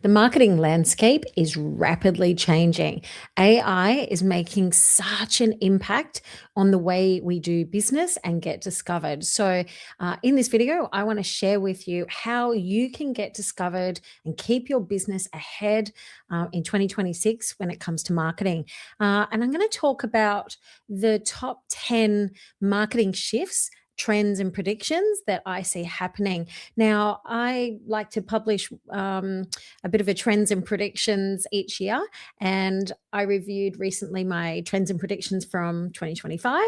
The marketing landscape is rapidly changing. AI is making such an impact on the way we do business and get discovered. So, in this video, I want to share with you how you can get discovered and keep your business ahead in 2026 when it comes to marketing. And I'm going to talk about the top 10 marketing shifts, trends, and predictions that I see happening. Now, I like to publish a bit of a trends and predictions each year. And I reviewed recently my trends and predictions from 2025.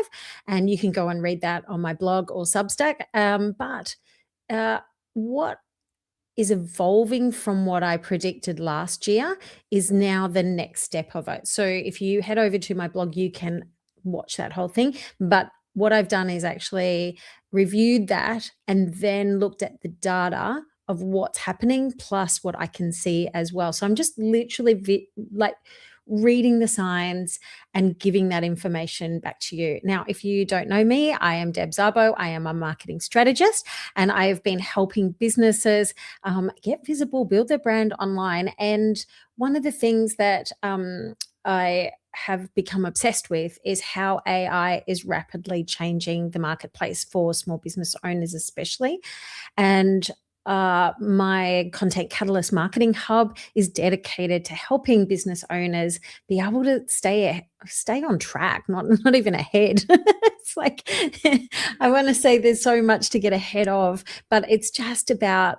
And you can go and read that on my blog or Substack. But what is evolving from what I predicted last year is now the next step of it. So if you head over to my blog, you can watch that whole thing. But what I've done is actually reviewed that and then looked at the data of what's happening plus what I can see as well. So I'm just literally like reading the signs and giving that information back to you. Now, if you don't know me, I am Deb Szabo. I am a marketing strategist, and I have been helping businesses get visible, build their brand online. And one of the things that I have become obsessed with is how AI is rapidly changing the marketplace for small business owners, especially. And my Content Catalyst Marketing Hub is dedicated to helping business owners be able to stay on track, not even ahead. It's like I want to say there's so much to get ahead of, but it's just about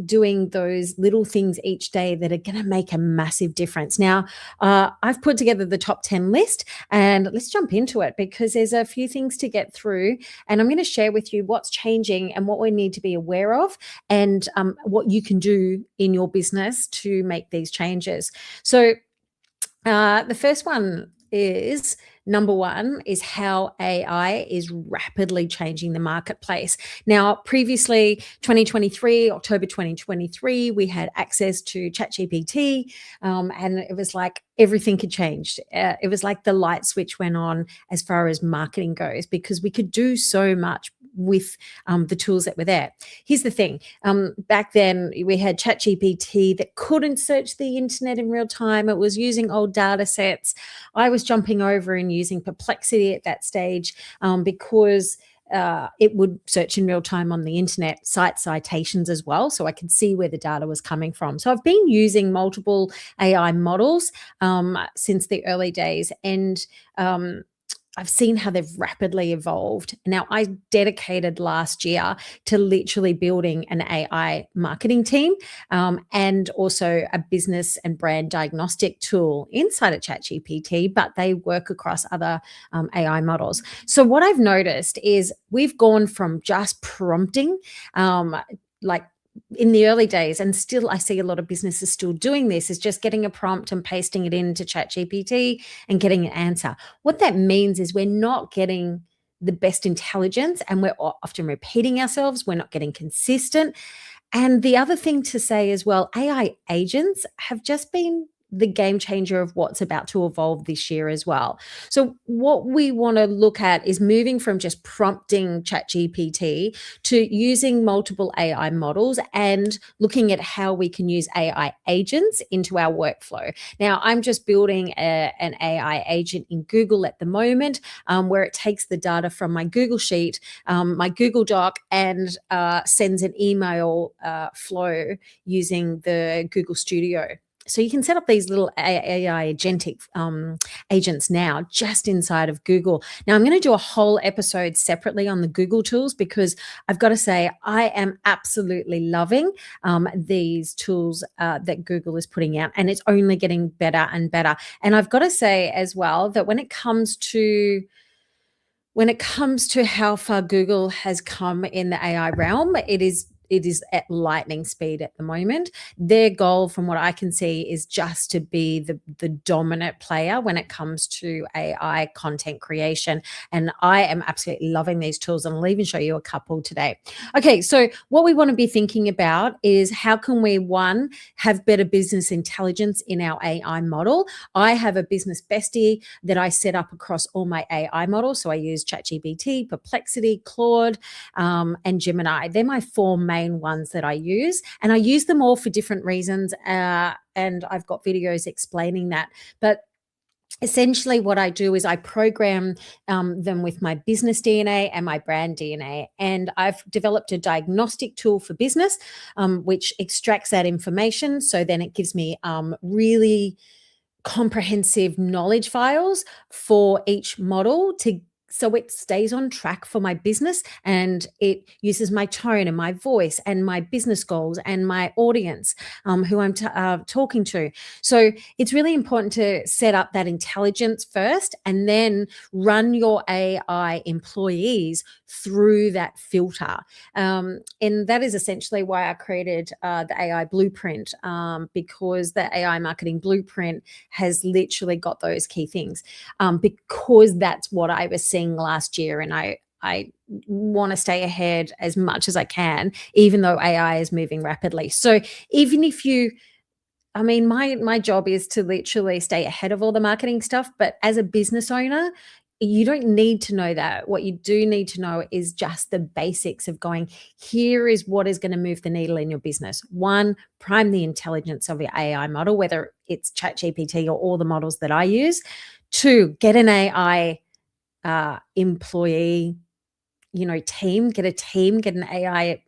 doing those little things each day that are going to make a massive difference. Now, I've put together the top 10 list, and let's jump into it because there's a few things to get through, and I'm going to share with you what's changing and what we need to be aware of, and what you can do in your business to make these changes. So the first one is number one is how AI is rapidly changing the marketplace. Now, previously, October 2023, we had access to ChatGPT, and it was like everything had changed. It was like the light switch went on as far as marketing goes because we could do so much with the tools that were there. Here's the thing. Back then, we had ChatGPT that couldn't search the internet in real time. It was using old data sets. I was jumping over and using Perplexity at that stage because it would search in real time on the internet, cite citations as well, so I could see where the data was coming from. So I've been using multiple AI models since the early days, and I've seen how they've rapidly evolved. Now, I dedicated last year to literally building an AI marketing team and also a business and brand diagnostic tool inside of ChatGPT, but they work across other AI models. So what I've noticed is we've gone from just prompting, like in the early days, and still I see a lot of businesses still doing this, is just getting a prompt and pasting it into ChatGPT and getting an answer. What that means is we're not getting the best intelligence, and we're often repeating ourselves. We're not getting consistent. And the other thing to say as well, AI agents have just been the game changer of what's about to evolve this year as well. So what we want to look at is moving from just prompting ChatGPT to using multiple AI models and looking at how we can use AI agents into our workflow. Now, I'm just building an AI agent in Google at the moment, where it takes the data from my Google Sheet, my Google Doc, and sends an email flow using the Google Studio. So you can set up these little AI agentic agents now just inside of Google. Now, I'm going to do a whole episode separately on the Google tools because I've got to say I am absolutely loving these tools that Google is putting out, and it's only getting better and better. And I've got to say as well that when it comes to how far Google has come in the AI realm, it is at lightning speed at the moment. Their goal, from what I can see, is just to be the dominant player when it comes to AI content creation. And I am absolutely loving these tools, and I'll even show you a couple today. Okay, so what we want to be thinking about is how can we, one, have better business intelligence in our AI model. I have a business bestie that I set up across all my AI models. So I use ChatGPT, Perplexity, Claude, and Gemini. They're my four main main ones that I use, and I use them all for different reasons. And I've got videos explaining that. But essentially what I do is I program them with my business DNA and my brand DNA. And I've developed a diagnostic tool for business, which extracts that information. So then it gives me really comprehensive knowledge files for each model so it stays on track for my business, and it uses my tone and my voice and my business goals and my audience, who I'm talking to. So it's really important to set up that intelligence first and then run your AI employees through that filter. And that is essentially why I created the AI blueprint, because the AI marketing blueprint has literally got those key things, because that's what I was seeing last year, and I want to stay ahead as much as I can, even though AI is moving rapidly. So even if my job is to literally stay ahead of all the marketing stuff, but as a business owner, you don't need to know that. What you do need to know is just the basics of going, here is what is going to move the needle in your business. One, prime the intelligence of your AI model, whether it's ChatGPT or all the models that I use. Two, get an AI employee, team, get an AI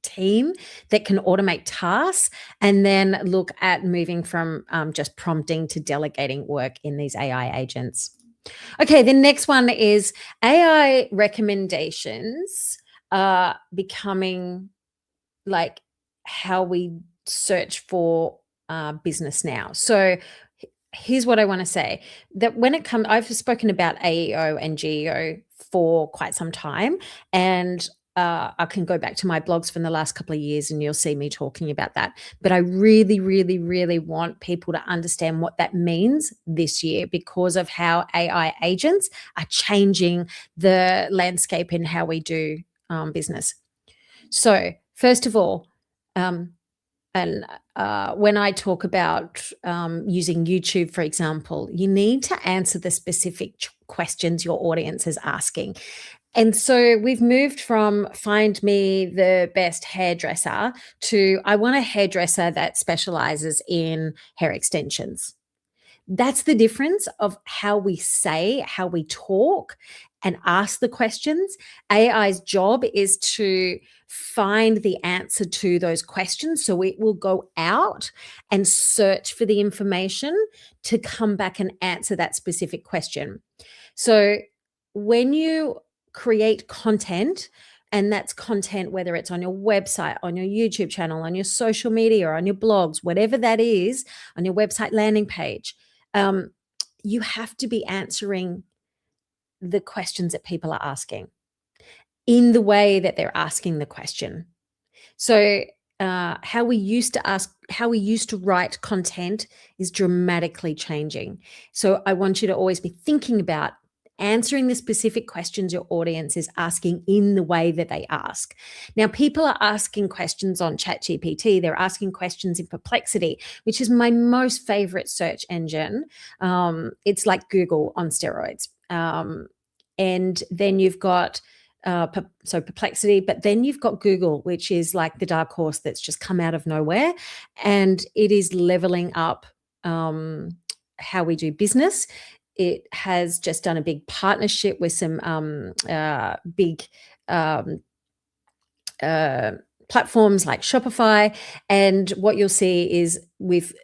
team that can automate tasks, and then look at moving from just prompting to delegating work in these AI agents. Okay, the next one is AI recommendations becoming like how we search for business now. So here's what I want to say, that when it comes, I've spoken about AEO and GEO for quite some time, and I can go back to my blogs from the last couple of years and you'll see me talking about that. But I really, really, really want people to understand what that means this year, because of how AI agents are changing the landscape in how we do business. So first of all, and when I talk about using YouTube, for example, you need to answer the specific questions your audience is asking. And so we've moved from find me the best hairdresser to I want a hairdresser that specializes in hair extensions. That's the difference of how we say, how we talk and ask the questions. AI's job is to find the answer to those questions. So it will go out and search for the information to come back and answer that specific question. So when you create content, and that's content, whether it's on your website, on your YouTube channel, on your social media, or on your blogs, whatever that is, on your website landing page, you have to be answering the questions that people are asking in the way that they're asking the question. So how we used to write content is dramatically changing. So I want you to always be thinking about answering the specific questions your audience is asking in the way that they ask. Now, people are asking questions on ChatGPT. They're asking questions in Perplexity, which is my most favorite search engine. It's like Google on steroids. And then you've got Perplexity, but then you've got Google, which is like the dark horse that's just come out of nowhere, and it is leveling up how we do business. It has just done a big partnership with some big platforms like Shopify, and what you'll see is with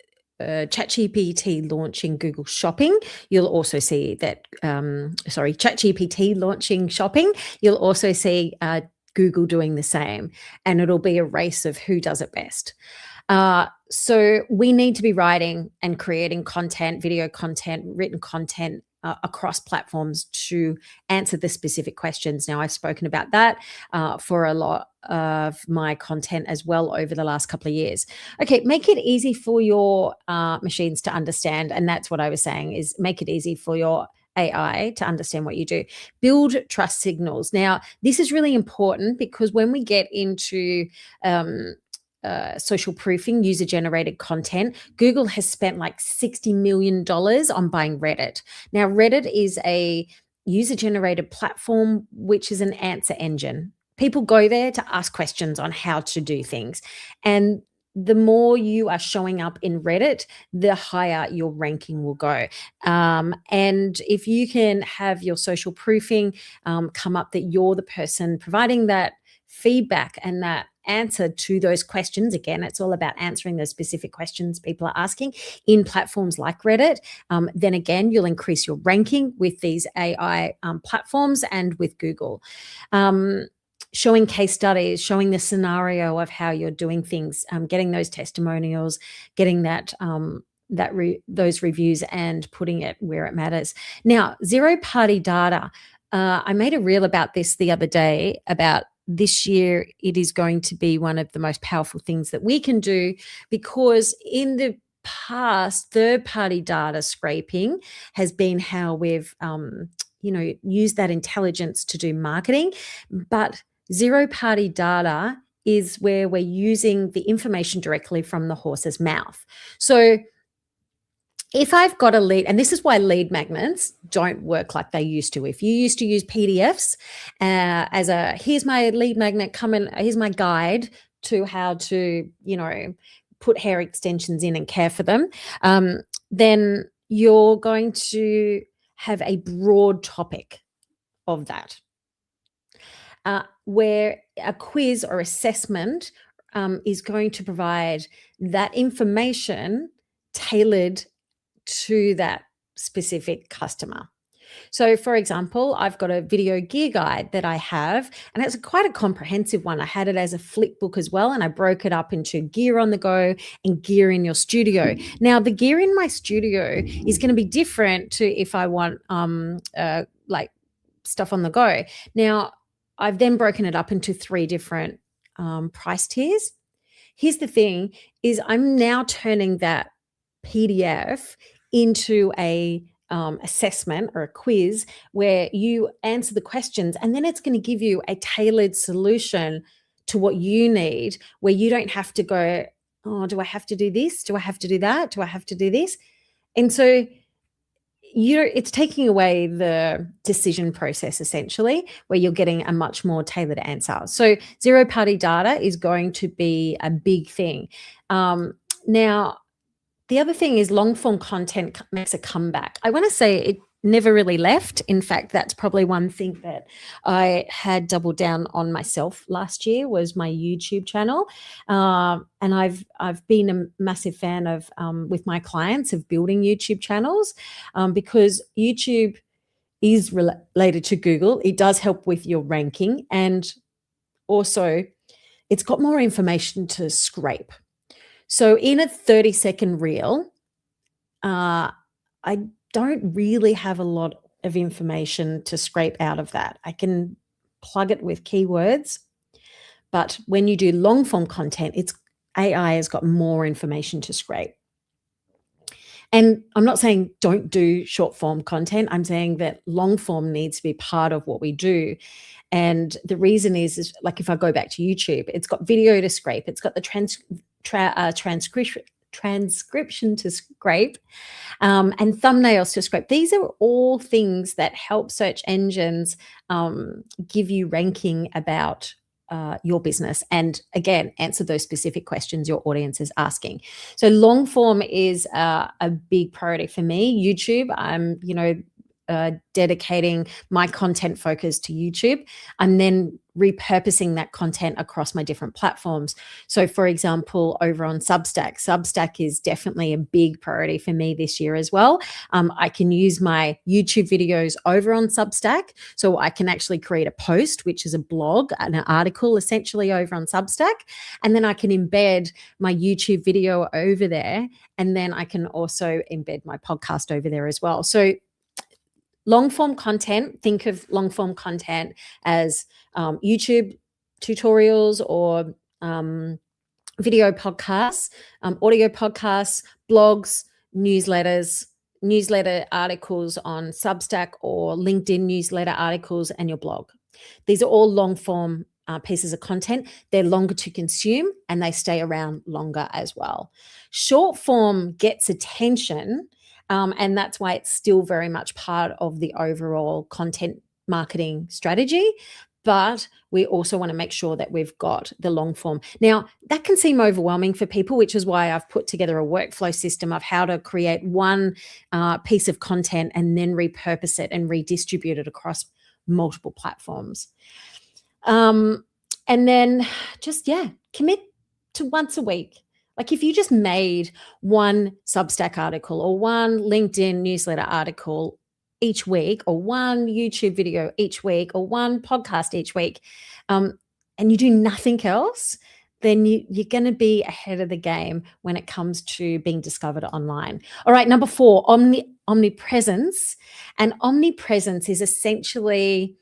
ChatGPT launching Google Shopping, you'll also see that, ChatGPT launching shopping, you'll also see Google doing the same, and it'll be a race of who does it best. So we need to be writing and creating content, video content, written content across platforms to answer the specific questions. Now, I've spoken about that for a lot of my content as well over the last couple of years. Okay, make it easy for your machines to understand. And that's what I was saying, is make it easy for your AI to understand what you do. Build trust signals. Now, this is really important because when we get into social proofing, user-generated content, Google has spent like $60 million on buying Reddit. Now, Reddit is a user-generated platform, which is an answer engine. People go there to ask questions on how to do things. And the more you are showing up in Reddit, the higher your ranking will go. And if you can have your social proofing come up that you're the person providing that feedback and that answer to those questions, again, it's all about answering those specific questions people are asking in platforms like Reddit, then again, you'll increase your ranking with these AI platforms and with Google. Showing case studies, showing the scenario of how you're doing things, getting those testimonials, getting those reviews and putting it where it matters. Now, zero-party data. I made a reel about this the other day about this year. It is going to be one of the most powerful things that we can do, because in the past, third-party data scraping has been how we've used that intelligence to do marketing. But zero-party data is where we're using the information directly from the horse's mouth. So if I've got a lead, and this is why lead magnets don't work like they used to. If you used to use PDFs as here's my lead magnet, here's my guide to how to, put hair extensions in and care for them, then you're going to have a broad topic of that. Where a quiz or assessment is going to provide that information tailored to that specific customer. So, for example, I've got a video gear guide that I have, and it's quite a comprehensive one. I had it as a flip book as well, and I broke it up into gear on the go and gear in your studio. Now, the gear in my studio is going to be different to if I want like stuff on the go. Now, I've then broken it up into 3 different price tiers. Here's the thing is I'm now turning that PDF into a assessment or a quiz where you answer the questions, and then it's going to give you a tailored solution to what you need, where you don't have to go, oh, do I have to do this? Do I have to do that? Do I have to do this? And so it's taking away the decision process, essentially, where you're getting a much more tailored answer. So zero-party data is going to be a big thing. Now, the other thing is long-form content makes a comeback. I want to say it never really left. In fact, that's probably one thing that I had doubled down on myself last year was my YouTube channel. And I've been a massive fan of, with my clients, of building YouTube channels, because YouTube is related to Google. It does help with your ranking, and also it's got more information to scrape. So in a 30-second reel, I don't really have a lot of information to scrape out of that. I can plug it with keywords, but when you do long form content, AI has got more information to scrape. And I'm not saying don't do short form content. I'm saying that long form needs to be part of what we do. And the reason is like, if I go back to YouTube, it's got video to scrape. It's got the transcription to scrape, and thumbnails to scrape. These are all things that help search engines give you ranking about your business, and again, answer those specific questions your audience is asking. So long form is a big priority for me. YouTube, I'm dedicating my content focus to YouTube, and then repurposing that content across my different platforms. So for example, over on Substack is definitely a big priority for me this year as well. I can use my YouTube videos over on Substack. So I can actually create a post, which is a blog, an article essentially over on Substack. And then I can embed my YouTube video over there. And then I can also embed my podcast over there as well. So long form content, think of long form content as YouTube tutorials or video podcasts, audio podcasts, blogs, newsletter articles on Substack or LinkedIn newsletter articles, and your blog. These are all long form pieces of content. They're longer to consume and they stay around longer as well. Short form gets attention, and that's why it's still very much part of the overall content marketing strategy. but we also want to make sure that we've got the long form. Now, that can seem overwhelming for people, which is why I've put together a workflow system of how to create one piece of content and then repurpose it and redistribute it across multiple platforms. And then just, commit to once a week. Like if you just made one Substack article or one LinkedIn newsletter article each week, or one YouTube video each week, or one podcast each week, and you do nothing else, then you're going to be ahead of the game when it comes to being discovered online. All right, number 4, omnipresence. And omnipresence is essentially,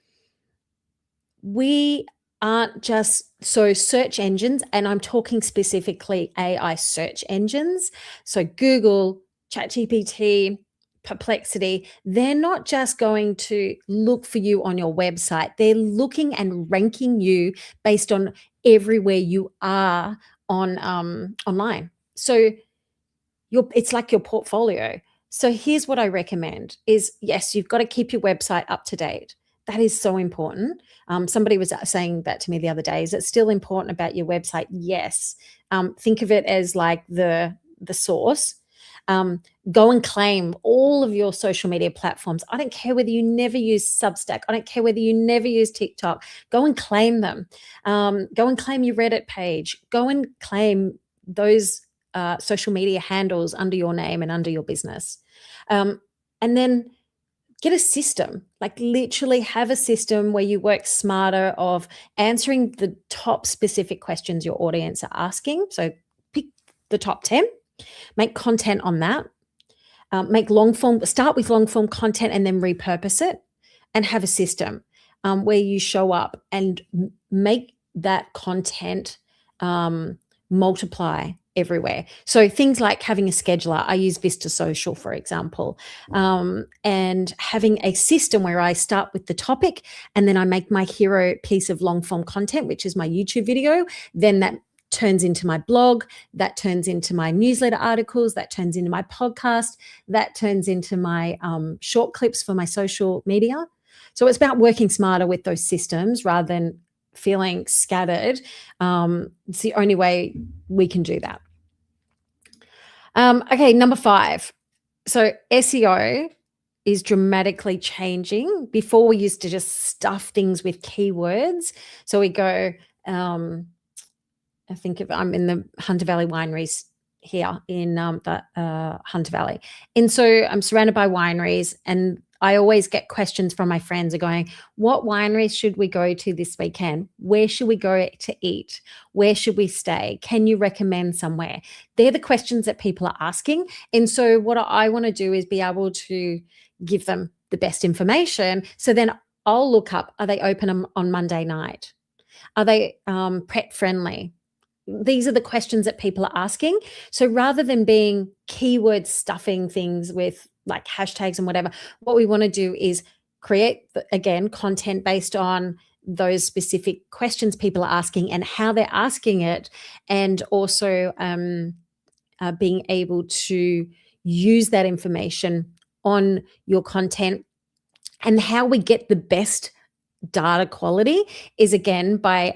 we aren't just search engines, and I'm talking specifically AI search engines. So Google, ChatGPT, Perplexity, they're not just going to look for you on your website. They're looking and ranking you based on everywhere you are on online. So it's like your portfolio. So here's what I recommend is, yes, you've got to keep your website up to date. That is so important. Somebody was saying that to me the other day. Is it still important about your website? Yes. Think of it as like the source. Go and claim all of your social media platforms. I don't care whether you never use Substack. I don't care whether you never use TikTok. Go and claim them. Go and claim your Reddit page. Go and claim those social media handles under your name and under your business. And then get a system, like literally have a system where you work smarter of answering the top specific questions your audience are asking. So pick the top 10, make content on that, start with long form content and then repurpose it, and have a system where you show up and make that content multiply everywhere. So things like having a scheduler. I use Vista Social, for example, and having a system where I start with the topic and then I make my hero piece of long form content, which is my YouTube video. Then that turns into my blog, that turns into my newsletter articles, that turns into my podcast, that turns into my short clips for my social media. So it's about working smarter with those systems rather than feeling scattered. It's the only way we can do that. Okay, number 5. So SEO is dramatically changing. Before, we used to just stuff things with keywords. So we go, I'm in the Hunter Valley wineries here in the Hunter Valley. And so I'm surrounded by wineries, and I always get questions from my friends are going, what wineries should we go to this weekend? Where should we go to eat? Where should we stay? Can you recommend somewhere? They're the questions that people are asking. And so what I want to do is be able to give them the best information. So then I'll look up, are they open on Monday night? Are they pet friendly? These are the questions that people are asking. So rather than being keyword stuffing things with like hashtags and whatever, what we want to do is create, again, content based on those specific questions people are asking and how they're asking it, and also being able to use that information on your content. And how we get the best data quality is, again, by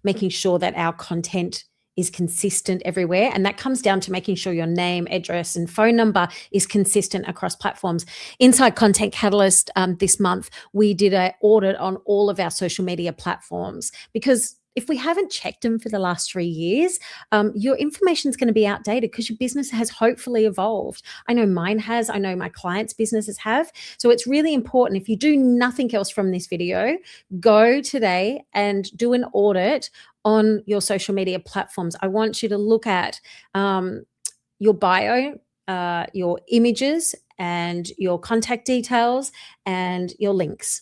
making sure that our content is consistent everywhere. And that comes down to making sure your name, address, and phone number is consistent across platforms. Inside Content Catalyst this month, we did an audit on all of our social media platforms, because if we haven't checked them for the last 3 years, your information is going to be outdated because your business has hopefully evolved. I know mine has. I know my clients' businesses have. So it's really important, if you do nothing else from this video, go today and do an audit on your social media platforms. I want you to look at your bio, your images, and your contact details, and your links,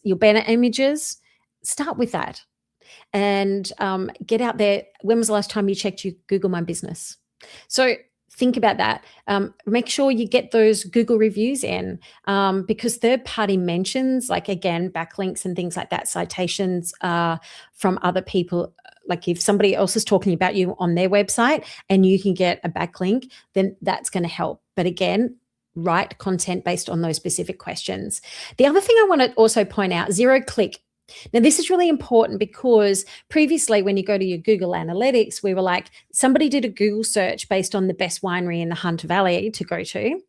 your banner images. Start with that and get out there. When was the last time you checked your Google My Business? So think about that. Make sure you get those Google reviews in, because third-party mentions, like, again, backlinks and things like that, citations from other people, like if somebody else is talking about you on their website and you can get a backlink, then that's going to help. But again, write content based on those specific questions. The other thing I want to also point out, zero click. Now, this is really important because previously when you go to your Google Analytics, we were like, somebody did a Google search based on the best winery in the Hunter Valley to go to.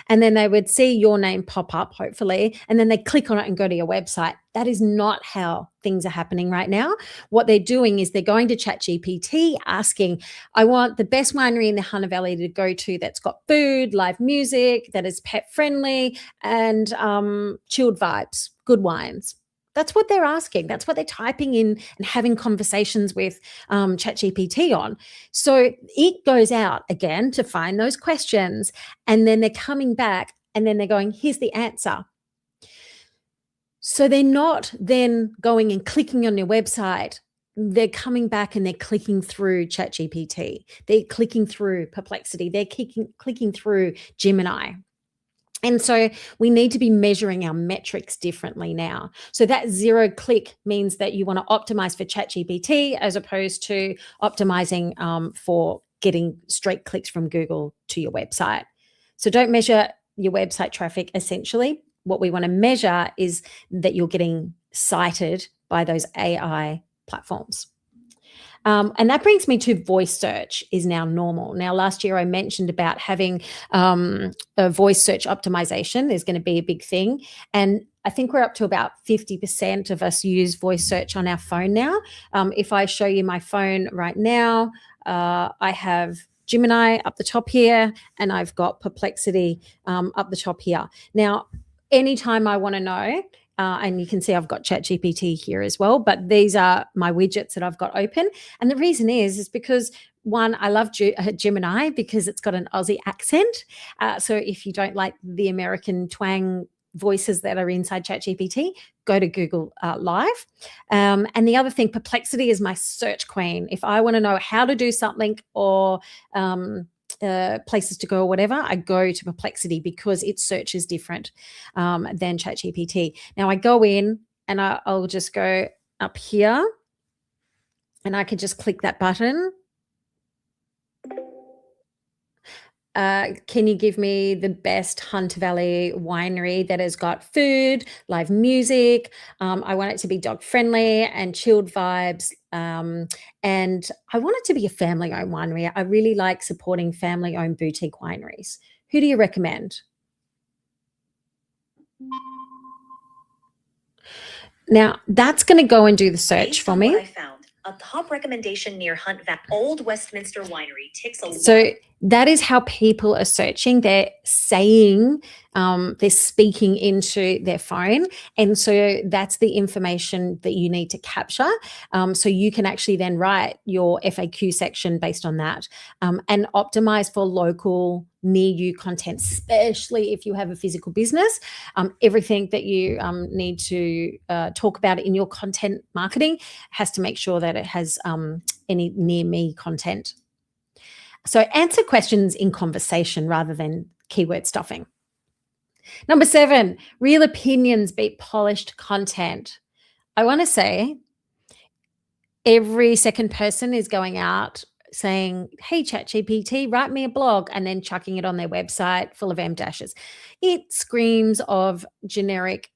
And then they would see your name pop up, hopefully, and then they click on it and go to your website. That is not how things are happening right now. What they're doing is they're going to ChatGPT asking, I want the best winery in the Hunter Valley to go to that's got food, live music, that is pet friendly, and chilled vibes, good wines. That's what they're asking. That's what they're typing in and having conversations with ChatGPT on. So it goes out again to find those questions, and then they're coming back and then they're going, here's the answer. So they're not then going and clicking on your website. They're coming back and they're clicking through ChatGPT. They're clicking through Perplexity. They're clicking through Gemini. And so we need to be measuring our metrics differently now. So that zero click means that you want to optimize for ChatGPT as opposed to optimizing for getting straight clicks from Google to your website. So don't measure your website traffic. Essentially, what we want to measure is that you're getting cited by those AI platforms. And that brings me to voice search is now normal. Now, last year I mentioned about having a voice search optimization is going to be a big thing. And I think we're up to about 50% of us use voice search on our phone now. If I show you my phone right now, I have Gemini up the top here, and I've got Perplexity up the top here. Now, anytime I want to know, and you can see I've got ChatGPT here as well, but these are my widgets that I've got open. And the reason is because one, I love Gemini because it's got an Aussie accent. So if you don't like the American twang voices that are inside ChatGPT, go to Google Live. And the other thing, Perplexity is my search queen. If I want to know how to do something or places to go or whatever, I go to Perplexity because its search is different than ChatGPT. Now I go in and I'll just go up here and I can just click that button. Can you give me the best Hunter Valley winery that has got food, live music? I want it to be dog friendly and chilled vibes. And I want it to be a family owned winery. I really like supporting family owned boutique wineries. Who do you recommend? Now that's going to go and do the search for me. I found a top recommendation near Hunt Valley, Old Westminster Winery ticks a So that is how people are searching. They're saying, they're speaking into their phone. And so that's the information that you need to capture. So you can actually then write your FAQ section based on that and optimize for local near you content, especially if you have a physical business. Everything that you need to talk about in your content marketing has to make sure that it has any near me content. So answer questions in conversation rather than keyword stuffing. Number 7, real opinions beat polished content. I want to say every second person is going out saying, hey, ChatGPT, write me a blog, and then chucking it on their website full of M dashes. It screams of generic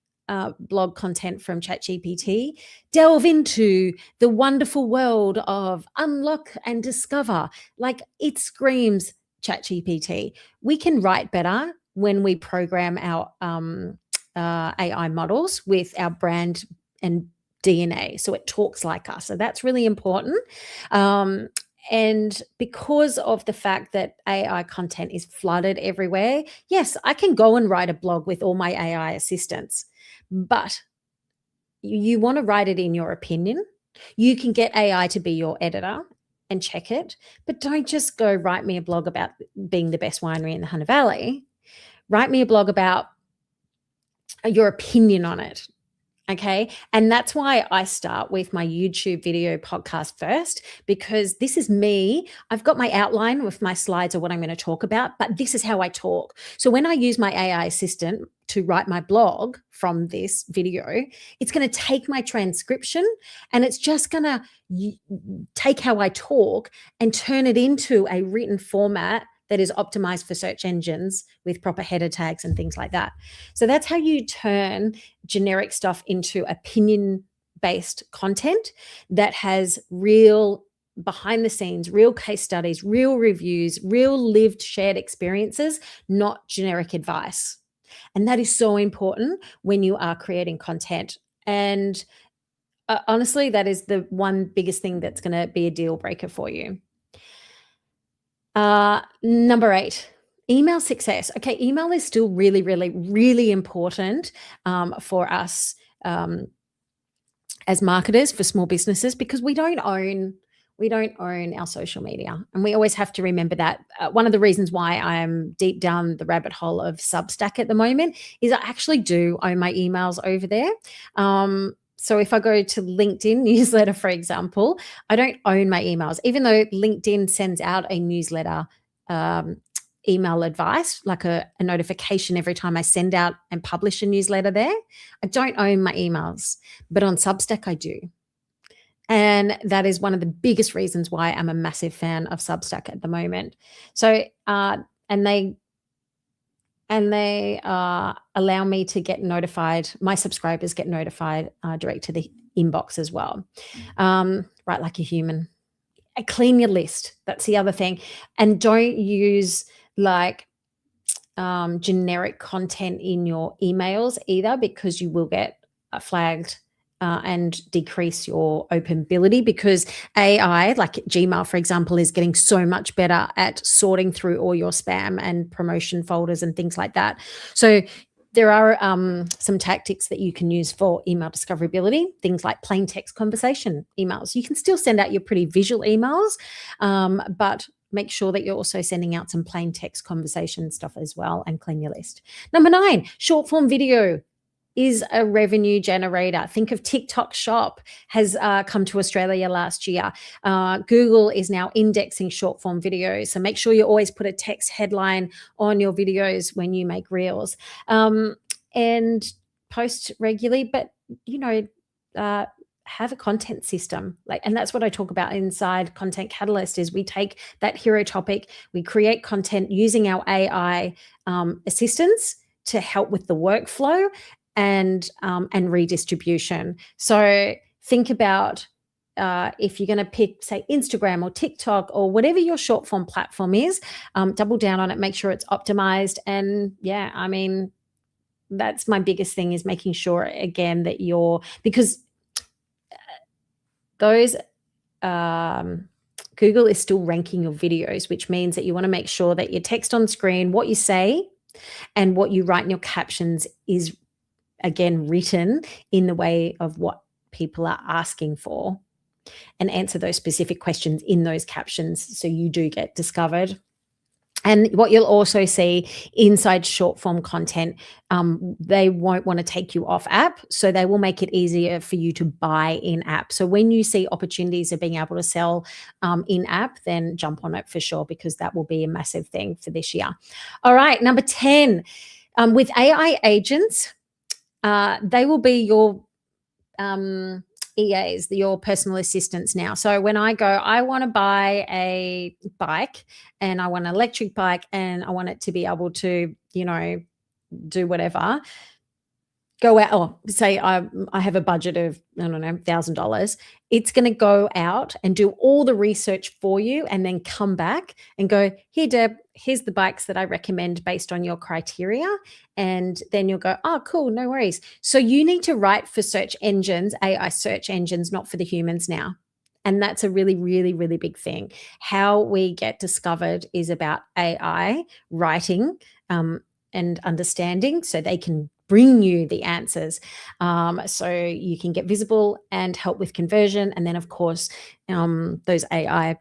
blog content from ChatGPT. Delve into the wonderful world of unlock and discover. Like it screams ChatGPT. We can write better when we program our AI models with our brand and DNA. So it talks like us. So that's really important. And because of the fact that AI content is flooded everywhere, yes, I can go and write a blog with all my AI assistants, but you want to write it in your opinion. You can get AI to be your editor and check it, but don't just go write me a blog about being the best winery in the Hunter Valley. Write me a blog about your opinion on it. Okay. And that's why I start with my YouTube video podcast first, because this is me. I've got my outline with my slides of what I'm going to talk about, but this is how I talk. So when I use my AI assistant to write my blog from this video, it's going to take my transcription and it's just going to take how I talk and turn it into a written format that is optimized for search engines with proper header tags and things like that. So that's how you turn generic stuff into opinion-based content that has real behind the scenes, real case studies, real reviews, real lived shared experiences, not generic advice. And that is so important when you are creating content. And honestly, that is the one biggest thing that's going to be a deal breaker for you. Number 8, email success. Okay, email is still really, really, really important for us as marketers for small businesses, because we don't own our social media, and we always have to remember that. One of the reasons why I'm deep down the rabbit hole of Substack at the moment is I actually do own my emails over there. So if I go to LinkedIn newsletter, for example, I don't own my emails, even though LinkedIn sends out a newsletter email advice, like a notification every time I send out and publish a newsletter there. I don't own my emails, but on Substack I do. And that is one of the biggest reasons why I'm a massive fan of Substack at the moment. So, and they allow me to get notified. My subscribers get notified direct to the inbox as well. Right, like a human. Clean your list. That's the other thing. And don't use like generic content in your emails either, because you will get flagged and decrease your openability, because AI, like Gmail, for example, is getting so much better at sorting through all your spam and promotion folders and things like that. So there are some tactics that you can use for email discoverability, things like plain text conversation emails. You can still send out your pretty visual emails, but make sure that you're also sending out some plain text conversation stuff as well, and clean your list. Number 9, short form video is a revenue generator. Think of TikTok Shop has come to Australia last year. Google is now indexing short form videos. So make sure you always put a text headline on your videos when you make reels, and post regularly, but have a content system. And that's what I talk about inside Content Catalyst, is we take that hero topic, we create content using our AI assistants to help with the workflow and redistribution. So think about if you're going to pick, say, Instagram or TikTok or whatever your short form platform is, double down on it, make sure it's optimized. And yeah, I mean, that's my biggest thing, is making sure, again, that because those Google is still ranking your videos, which means that you want to make sure that your text on screen, what you say and what you write in your captions is, again, written in the way of what people are asking for, and answer those specific questions in those captions so you do get discovered. And what you'll also see inside short form content, they won't want to take you off app, so they will make it easier for you to buy in app. So when you see opportunities of being able to sell in app, then jump on it for sure, because that will be a massive thing for this year. All right, number 10, with AI agents, they will be your EAs, your personal assistants now. So when I go, I want to buy a bike, and I want an electric bike, and I want it to be able to, do whatever, go out, or say I have a budget of, I don't know, $1,000. It's going to go out and do all the research for you, and then come back and go, here, Deb, here's the bikes that I recommend based on your criteria. And then you'll go, oh, cool, no worries. So you need to write for search engines, AI search engines, not for the humans now. And that's a really, really, really big thing. How we get discovered is about AI writing and understanding, so they can bring you the answers, so you can get visible and help with conversion. And then, of course, those AI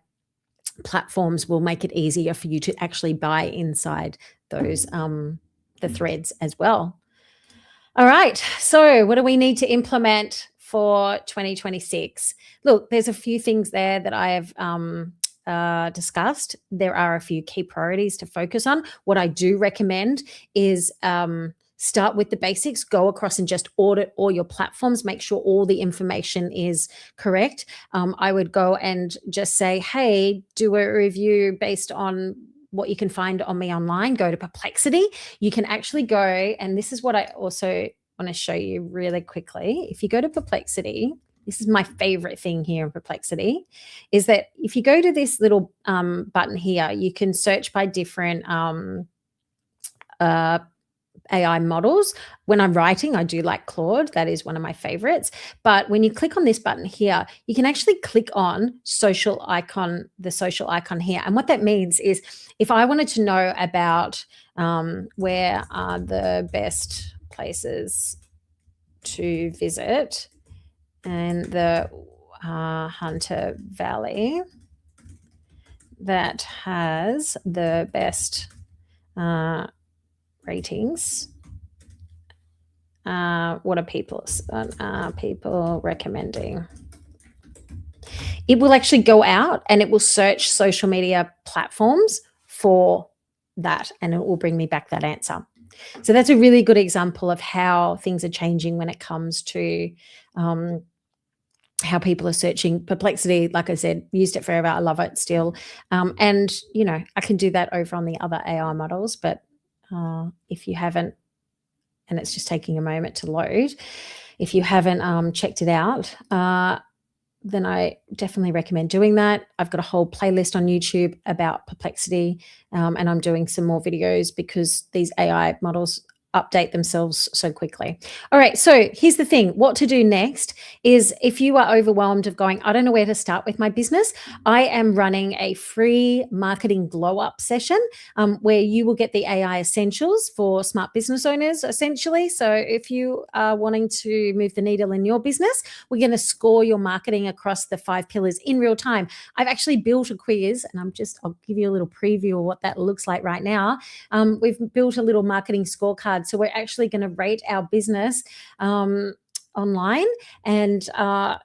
platforms will make it easier for you to actually buy inside those the threads as well. All right, so what do we need to implement for 2026? Look, there's a few things there that I have discussed. There are a few key priorities to focus on. What I do recommend is start with the basics, go across and just audit all your platforms, make sure all the information is correct. I would go and just say, hey, do a review based on what you can find on me online, go to Perplexity. You can actually go, and this is what I also want to show you really quickly. If you go to Perplexity, this is my favorite thing here in Perplexity, is that if you go to this little button here, you can search by different AI models. When I'm writing, I do like Claude. That is one of my favorites. But when you click on this button here, you can actually click on the social icon here. And what that means is if I wanted to know about where are the best places to visit and the Hunter Valley that has the best ratings, what are people recommending? It will actually go out and it will search social media platforms for that, and it will bring me back that answer. So that's a really good example of how things are changing when it comes to how people are searching. Perplexity, like I said, used it forever. I love it still. And, you know, I can do that over on the other AI models, but if you haven't, and it's just taking a moment to load, if you haven't checked it out, then I definitely recommend doing that. I've got a whole playlist on YouTube about Perplexity, and I'm doing some more videos because these AI models update themselves so quickly. All right, so here's the thing. What to do next is if you are overwhelmed of going, I don't know where to start with my business, I am running a free marketing glow up session where you will get the AI essentials for smart business owners, essentially. So if you are wanting to move the needle in your business, we're going to score your marketing across the 5 pillars in real time. I've actually built a quiz, and I'll give you a little preview of what that looks like right now. We've built a little marketing scorecard. So we're actually going to rate our business online, and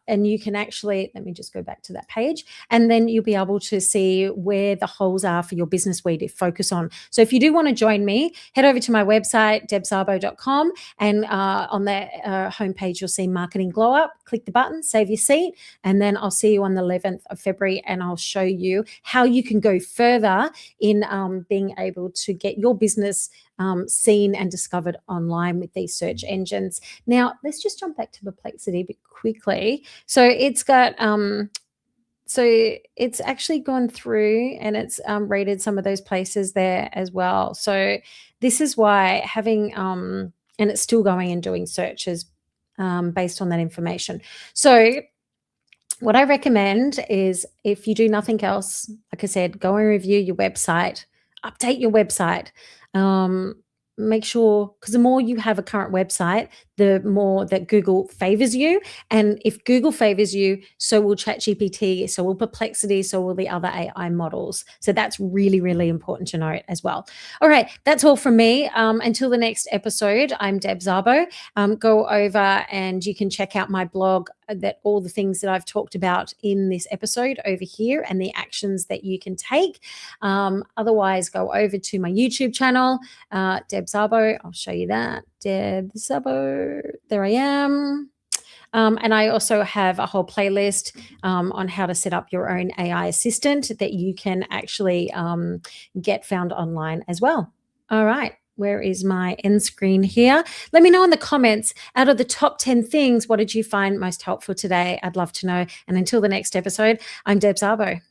you can actually, let me just go back to that page, and then you'll be able to see where the holes are for your business where to focus on. So if you do want to join me, head over to my website, debszabo.com, and on the homepage, you'll see Marketing Glow Up. Click the button, save your seat, and then I'll see you on the 11th of February, and I'll show you how you can go further in being able to get your business seen and discovered online with these search engines. Now, let's just jump back to Perplexity a bit quickly. So it's got, so it's actually gone through and it's rated some of those places there as well. So this is why having, and it's still going and doing searches based on that information. So what I recommend is if you do nothing else, like I said, go and review your website, update your website. Make sure, because the more you have a current website, the more that Google favors you. And if Google favors you, so will ChatGPT, so will Perplexity, so will the other AI models. So that's really, really important to note as well. All right, that's all from me. Until the next episode, I'm Deb Szabo. Go over and you can check out my blog, that all the things that I've talked about in this episode over here and the actions that you can take. Otherwise, go over to my YouTube channel, Deb Szabo. I'll show you that. Deb Szabo. There I am. And I also have a whole playlist on how to set up your own AI assistant that you can actually get found online as well. All right. Where is my end screen here? Let me know in the comments, out of the top 10 things, what did you find most helpful today? I'd love to know. And until the next episode, I'm Deb Szabo.